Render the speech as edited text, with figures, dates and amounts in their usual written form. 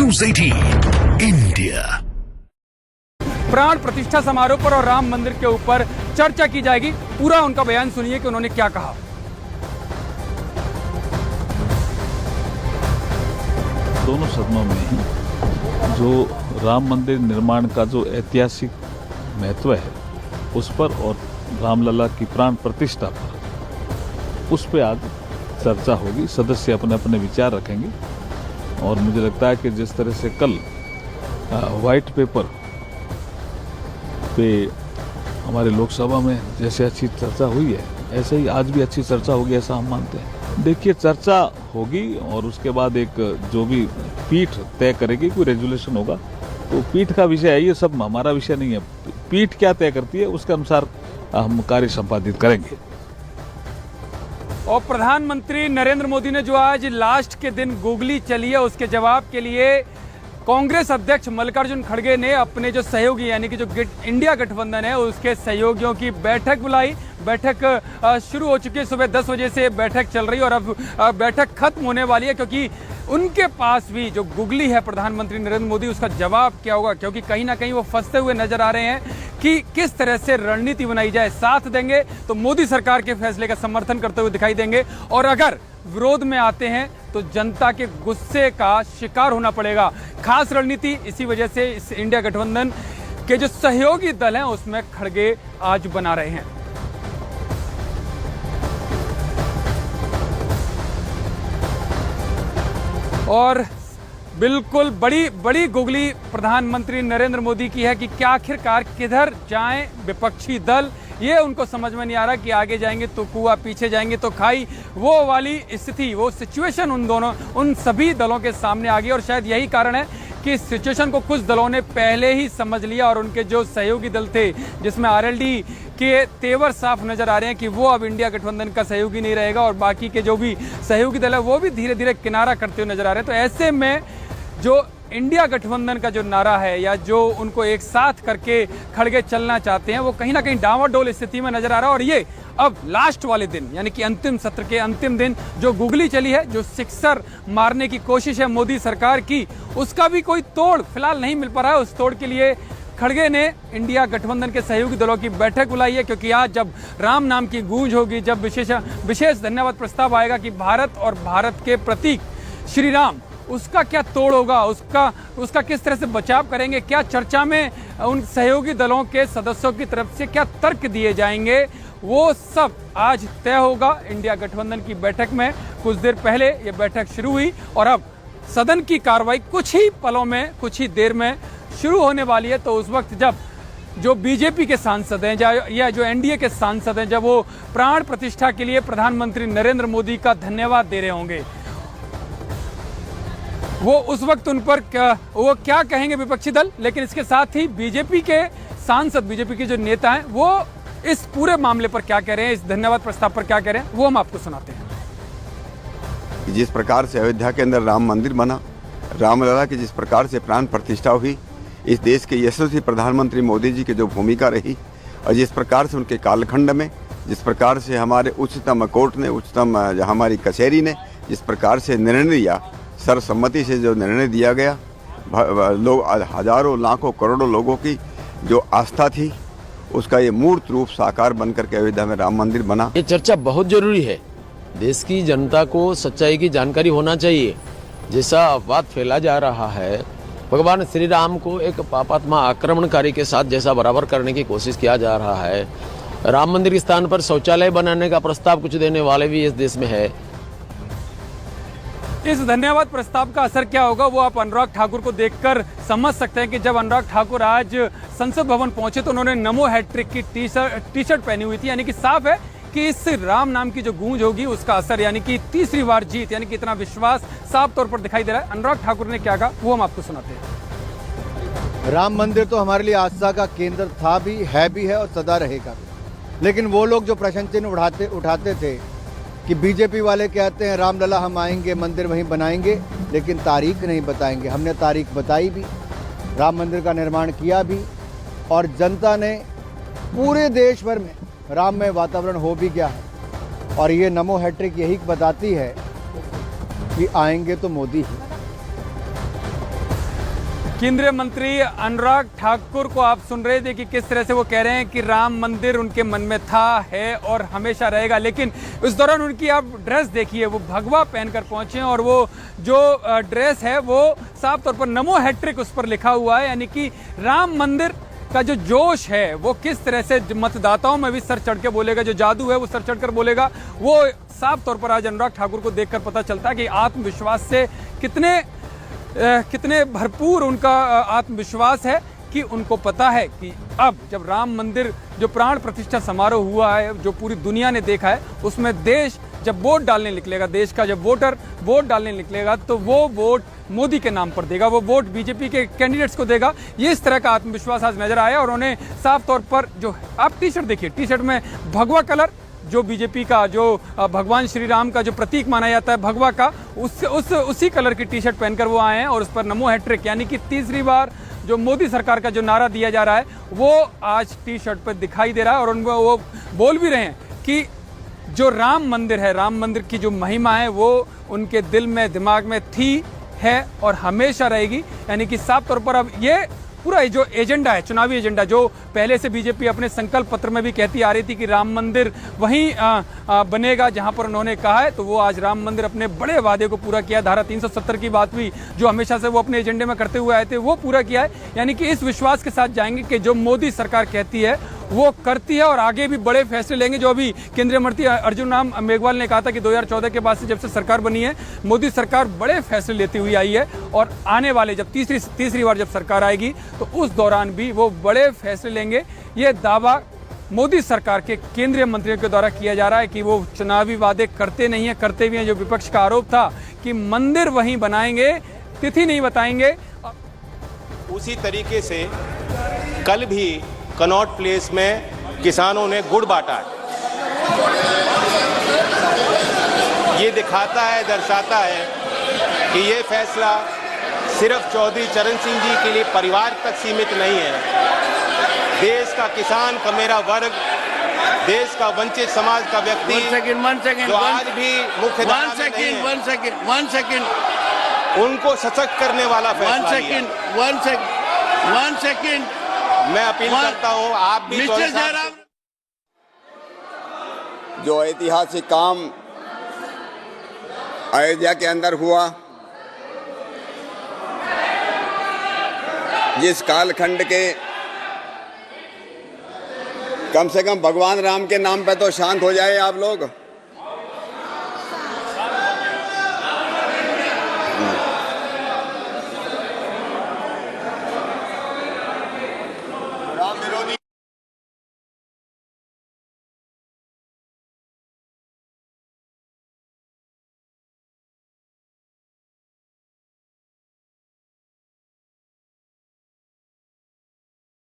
News 18 India. प्राण प्रतिष्ठा समारोह पर और राम मंदिर के ऊपर चर्चा की जाएगी। पूरा उनका बयान सुनिए कि उन्होंने क्या कहा। दोनों सदनों में जो राम मंदिर निर्माण का जो ऐतिहासिक महत्व है उस पर और रामलला की प्राण प्रतिष्ठा पर उस पर आज चर्चा होगी। सदस्य अपने अपने विचार रखेंगे और मुझे लगता है कि जिस तरह से कल वाइट पेपर पे हमारे लोकसभा में जैसे अच्छी चर्चा हुई है ऐसे ही आज भी अच्छी चर्चा होगी, ऐसा हम मानते हैं। देखिए, चर्चा होगी और उसके बाद एक जो भी पीठ तय करेगी, कोई रेजुलेशन होगा तो पीठ का विषय है, ये सब हमारा विषय नहीं है। पीठ क्या तय करती है उसके अनुसार हम कार्य संपादित करेंगे। और प्रधानमंत्री नरेंद्र मोदी ने जो आज लास्ट के दिन गूगली चली है उसके जवाब के लिए कांग्रेस अध्यक्ष मल्लिकार्जुन खड़गे ने अपने जो सहयोगी यानी कि जो इंडिया गठबंधन है उसके सहयोगियों की बैठक बुलाई। बैठक शुरू हो चुकी है, सुबह 10 बजे से बैठक चल रही है और अब बैठक खत्म होने वाली है, क्योंकि उनके पास भी जो गुगली है प्रधानमंत्री नरेंद्र मोदी उसका जवाब क्या होगा, क्योंकि कहीं ना कहीं वो फंसते हुए नजर आ रहे हैं कि किस तरह से रणनीति बनाई जाए। साथ देंगे तो मोदी सरकार के फैसले का समर्थन करते हुए दिखाई देंगे और अगर विरोध में आते हैं तो जनता के गुस्से का शिकार होना पड़ेगा। खास रणनीति इसी वजह से इस इंडिया गठबंधन के जो सहयोगी दल हैं उसमें खड़गे आज बना रहे हैं। और बिल्कुल बड़ी गुगली प्रधानमंत्री नरेंद्र मोदी की है कि क्या आखिरकार किधर जाएं विपक्षी दल, ये उनको समझ में नहीं आ रहा कि आगे जाएंगे तो कुआं, पीछे जाएंगे तो खाई। वो वाली स्थिति, वो सिचुएशन उन सभी दलों के सामने आ गई और शायद यही कारण है कि इस सिचुएशन को कुछ दलों ने पहले ही समझ लिया और उनके जो सहयोगी दल थे जिसमें आरएलडी के तेवर साफ नजर आ रहे हैं कि वो अब इंडिया गठबंधन का सहयोगी नहीं रहेगा और बाकी के जो भी सहयोगी दल है वो भी धीरे धीरे किनारा करते हुए नजर आ रहे हैं। तो ऐसे में जो इंडिया गठबंधन का जो नारा है या जो उनको एक साथ करके खड़गे चलना चाहते हैं वो कहीं ना कहीं डावाडोल स्थिति में नजर आ रहा है। और ये अब लास्ट वाले दिन यानी कि अंतिम सत्र के अंतिम दिन जो गुगली चली है, जो सिक्सर मारने की कोशिश है मोदी सरकार की, उसका भी कोई तोड़ फिलहाल नहीं मिल पा रहा है। उस तोड़ के लिए खड़गे ने इंडिया गठबंधन के सहयोगी दलों की बैठक बुलाई है, क्योंकि आज जब राम नाम की गूंज होगी, जब विशेष धन्यवाद प्रस्ताव आएगा कि भारत और भारत के प्रतीक श्री राम, उसका क्या तोड़ होगा, उसका किस तरह से बचाव करेंगे, क्या चर्चा में उन सहयोगी दलों के सदस्यों की तरफ से क्या तर्क दिए जाएंगे, वो सब आज तय होगा इंडिया गठबंधन की बैठक में। कुछ देर पहले ये बैठक शुरू हुई और अब सदन की कार्रवाई कुछ ही पलों में, कुछ ही देर में शुरू होने वाली है। तो उस वक्त जब जो बीजेपी के सांसद हैं या जो एनडीए के सांसद हैं, जब वो प्राण प्रतिष्ठा के लिए प्रधानमंत्री नरेंद्र मोदी का धन्यवाद दे रहे होंगे, वो उस वक्त उन पर वो क्या कहेंगे विपक्षी दल। लेकिन इसके साथ ही बीजेपी के सांसद, बीजेपी के जो नेता हैं, वो इस पूरे मामले पर क्या कह रहे हैं, इस धन्यवाद प्रस्ताव पर क्या कह रहे हैं, वो हम आपको सुनाते हैं। जिस प्रकार से अयोध्या के अंदर राम मंदिर बना, रामलला की जिस प्रकार से प्राण प्रतिष्ठा हुई, इस देश के यशस्वी प्रधानमंत्री मोदी जी की जो भूमिका रही और जिस प्रकार से उनके कालखंड में, जिस प्रकार से हमारे उच्चतम कोर्ट ने, उच्चतम हमारी कचहरी ने जिस प्रकार से निर्णय लिया, सर्वसम्मति से जो निर्णय दिया गया, लोग हजारों लाखों करोड़ों लोगों की जो आस्था थी उसका ये मूर्त रूप साकार बनकर के अयोध्या में राम मंदिर बना। ये चर्चा बहुत जरूरी है। देश की जनता को सच्चाई की जानकारी होना चाहिए। जैसा अफवाह फैला जा रहा है, भगवान श्री राम को एक पापात्मा आक्रमणकारी के साथ जैसा बराबर करने की कोशिश किया जा रहा है। राम मंदिर के स्थान पर शौचालय बनाने का प्रस्ताव कुछ देने वाले भी इस देश में है। इस धन्यवाद प्रस्ताव का असर क्या होगा वो आप अनुराग ठाकुर को देखकर समझ सकते हैं कि जब अनुराग ठाकुर आज संसद भवन पहुंचे तो उन्होंने नमो हैट्रिक की टी शर्ट पहनी हुई थी। यानी कि साफ है कि इस राम नाम की जो गूंज होगी उसका असर, यानी कि तीसरी बार जीत, यानी कि इतना विश्वास साफ तौर पर दिखाई दे रहा है। अनुराग ठाकुर ने क्या कहा वो हम आपको सुनाते हैं। राम मंदिर तो हमारे लिए आस्था का केंद्र था भी है और सदा रहेगा। लेकिन वो लोग जो प्रश्न चिन्ह उठाते थे कि बीजेपी वाले कहते हैं रामलला हम आएंगे, मंदिर वहीं बनाएंगे, लेकिन तारीख नहीं बताएंगे। हमने तारीख बताई भी, राम मंदिर का निर्माण किया भी और जनता ने पूरे देश भर में राममय वातावरण हो भी गया है। और ये नमो हैट्रिक यही बताती है कि आएंगे तो मोदी ही। केंद्रीय मंत्री अनुराग ठाकुर को आप सुन रहे थे कि किस तरह से वो कह रहे हैं कि राम मंदिर उनके मन में था, है और हमेशा रहेगा। लेकिन इस दौरान उनकी आप ड्रेस देखिए, वो भगवा पहनकर पहुंचे हैं और वो जो ड्रेस है वो साफ तौर पर नमो हैट्रिक उस पर लिखा हुआ है, यानी कि राम मंदिर का जो जोश है वो किस तरह से मतदाताओं में भी सर चढ़ के बोलेगा, जो जादू है वो सर चढ़कर बोलेगा, वो साफ तौर पर आज अनुराग ठाकुर को देखकर पता चलता है कि आत्मविश्वास से कितने भरपूर उनका आत्मविश्वास है कि उनको पता है कि अब जब राम मंदिर जो प्राण प्रतिष्ठा समारोह हुआ है, जो पूरी दुनिया ने देखा है, उसमें देश जब वोट डालने निकलेगा, देश का जब वोटर वोट डालने निकलेगा तो वो वोट मोदी के नाम पर देगा, वो वोट बीजेपी के कैंडिडेट्स को देगा। ये इस तरह का आत्मविश्वास आज नजर आया और उन्हें साफ तौर पर जो आप टी शर्ट देखिए, टी शर्ट में भगवा कलर जो बीजेपी का जो भगवान श्री राम का जो प्रतीक माना जाता है भगवा का, उसी कलर की टी शर्ट पहनकर वो आए हैं और उस पर नमो हैट्रिक यानी कि तीसरी बार जो मोदी सरकार का जो नारा दिया जा रहा है वो आज टी शर्ट पर दिखाई दे रहा है। और उनको वो बोल भी रहे हैं कि जो राम मंदिर है, राम मंदिर की जो महिमा है वो उनके दिल में दिमाग में थी, है और हमेशा रहेगी। यानी कि साफ तौर पर अब ये पूरा जो एजेंडा है, चुनावी एजेंडा, जो पहले से बीजेपी अपने संकल्प पत्र में भी कहती आ रही थी कि राम मंदिर वहीं बनेगा जहां पर उन्होंने कहा है, तो वो आज राम मंदिर अपने बड़े वादे को पूरा किया। धारा 370 की बात हुई जो हमेशा से वो अपने एजेंडे में करते हुए आए थे, वो पूरा किया है। यानी कि इस विश्वास के साथ जाएंगे कि जो मोदी सरकार कहती है वो करती है और आगे भी बड़े फैसले लेंगे। जो अभी केंद्रीय मंत्री अर्जुन राम मेघवाल ने कहा था कि 2014 के बाद से जब से सरकार बनी है, मोदी सरकार बड़े फैसले लेती हुई आई है और आने वाले जब तीसरी बार जब सरकार आएगी तो उस दौरान भी वो बड़े फैसले लेंगे। ये दावा मोदी सरकार के केंद्रीय मंत्रियों के द्वारा किया जा रहा है कि वो चुनावी वादे करते नहीं है, करते भी हैं। जो विपक्ष का आरोप था कि मंदिर वहीं बनाएंगे, तिथि नहीं बताएंगे। उसी तरीके से कल भी कनॉट प्लेस में किसानों ने गुड़ बांटा है। ये दिखाता है, दर्शाता है कि ये फैसला सिर्फ चौधरी चरण सिंह जी के लिए परिवार तक सीमित नहीं है। देश का किसान का मेरा वर्ग, देश का वंचित समाज का व्यक्ति जो आज भी मुख्य धारा में नहीं है, उनको सशक्त करने वाला फैसला है। मैं अपील करता हूं आप भी जो ऐतिहासिक काम अयोध्या के अंदर हुआ, जिस कालखंड के कम से कम भगवान राम के नाम पे तो शांत हो जाए आप लोग। राम विरोधी